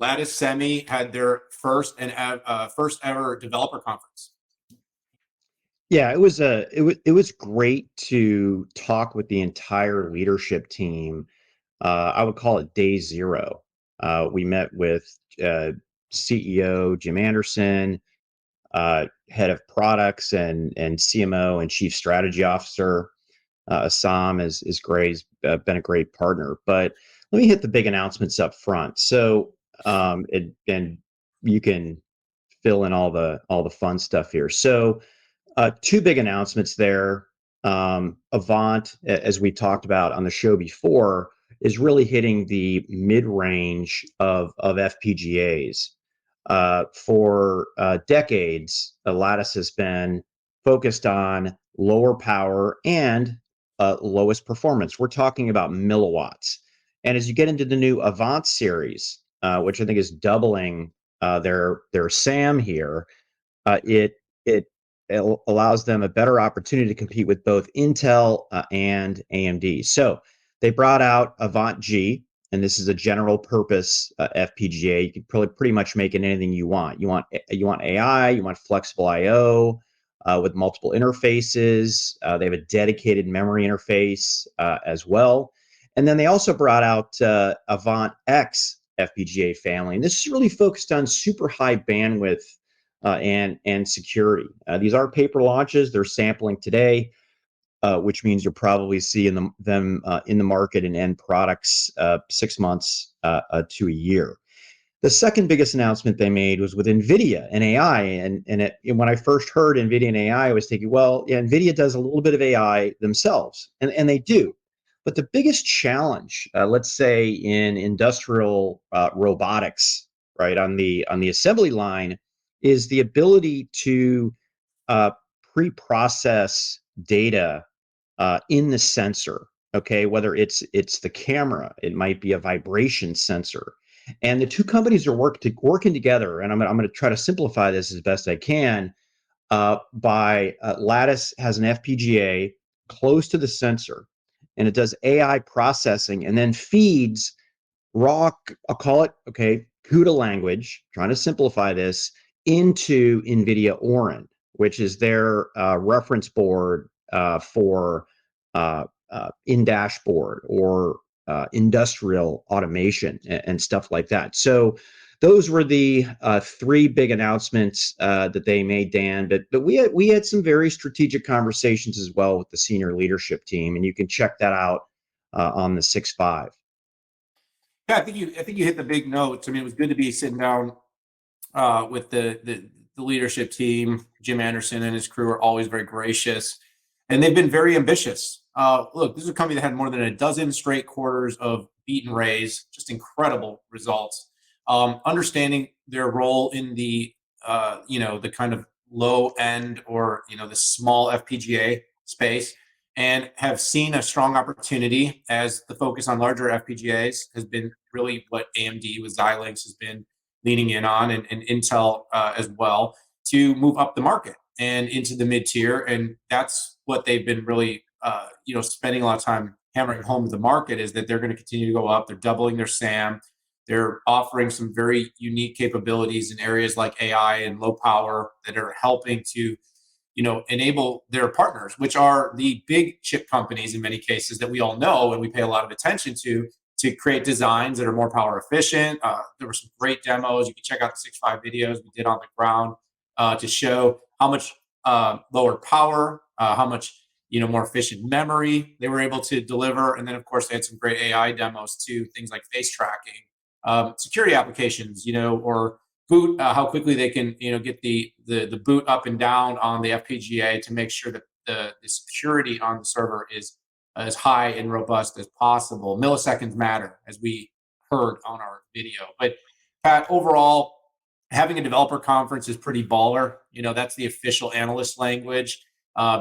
Lattice Semi had their first ever developer conference. Yeah, it was great to talk with the entire leadership team. I would call it day zero. We met with CEO Jim Anderson, head of products and CMO and chief strategy officer. Assam is great. He's been a great partner. But let me hit the big announcements up front. So, and you can fill in all the fun stuff here. So, two big announcements there. Avant, as we talked about on the show before, is really hitting the mid-range of FPGAs. For decades, Lattice has been focused on lower power and lowest performance. We're talking about milliwatts. And as you get into the new Avant series, which I think is doubling their SAM here, it allows them a better opportunity to compete with both Intel and AMD. So they brought out Avant G, and this is a general purpose FPGA. You can pretty much make it anything you want. You want AI, you want flexible I/O with multiple interfaces. They have a dedicated memory interface as well. And then they also brought out Avant X FPGA family, and this is really focused on super high bandwidth and security. These are paper launches. They're sampling today, which means you'll probably see them in the market and end products 6 months to a year. The second biggest announcement they made was with Nvidia and AI. And when I first heard Nvidia and AI, I was thinking, well, yeah, Nvidia does a little bit of AI themselves, and they do. But the biggest challenge, let's say in industrial robotics, right on the assembly line, is the ability to uh, pre-process data in the sensor. Okay, whether it's the camera, it might be a vibration sensor, and the two companies are working together. And I'm going to try to simplify this as best I can. By Lattice has an FPGA close to the sensor, and it does AI processing and then feeds raw, I'll call it, okay, CUDA language, trying to simplify this, into NVIDIA Orin, which is their reference board for in dashboard or industrial automation and stuff like that. So those were the three big announcements that they made, Dan. But we had some very strategic conversations as well with the senior leadership team, and you can check that out on the 6.5. Yeah, I think you hit the big notes. I mean, it was good to be sitting down with the leadership team. Jim Anderson and his crew are always very gracious, and they've been very ambitious. Look, this is a company that had more than a dozen straight quarters of beat and raise, just incredible results. Understanding their role in the the kind of low end or the small FPGA space, and have seen a strong opportunity as the focus on larger FPGAs has been really what AMD with Xilinx has been leaning in on, and Intel as well, to move up the market and into the mid tier. And that's what they've been really, spending a lot of time hammering home to the market, is that they're going to continue to go up. They're doubling their SAM. They're offering some very unique capabilities in areas like AI and low power that are helping to, enable their partners, which are the big chip companies in many cases that we all know and we pay a lot of attention to create designs that are more power efficient. There were some great demos. You can check out the 6.5 videos we did on the ground to show how much lower power, how much more efficient memory they were able to deliver. And then, of course, they had some great AI demos too, things like face tracking, security applications, or boot, how quickly they can, get the boot up and down on the FPGA to make sure that the security on the server is as high and robust as possible. Milliseconds matter, as we heard on our video. But Pat, overall, having a developer conference is pretty baller. That's the official analyst language.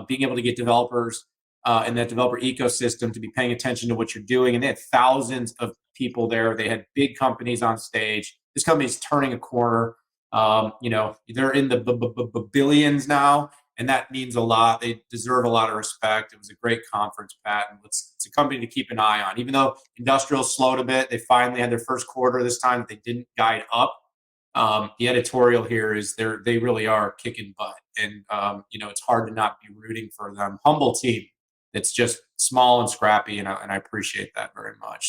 Being able to get developers and that developer ecosystem to be paying attention to what you're doing. And they had thousands of people there. They had big companies on stage. This company is turning a corner. They're in the billions now, and that means a lot. They deserve a lot of respect. It was a great conference, Pat, and it's a company to keep an eye on. Even though industrial slowed a bit, they finally had their first quarter this time that they didn't guide up. The editorial here is they really are kicking butt, and it's hard to not be rooting for them. Humble team. It's just small and scrappy, and I appreciate that very much.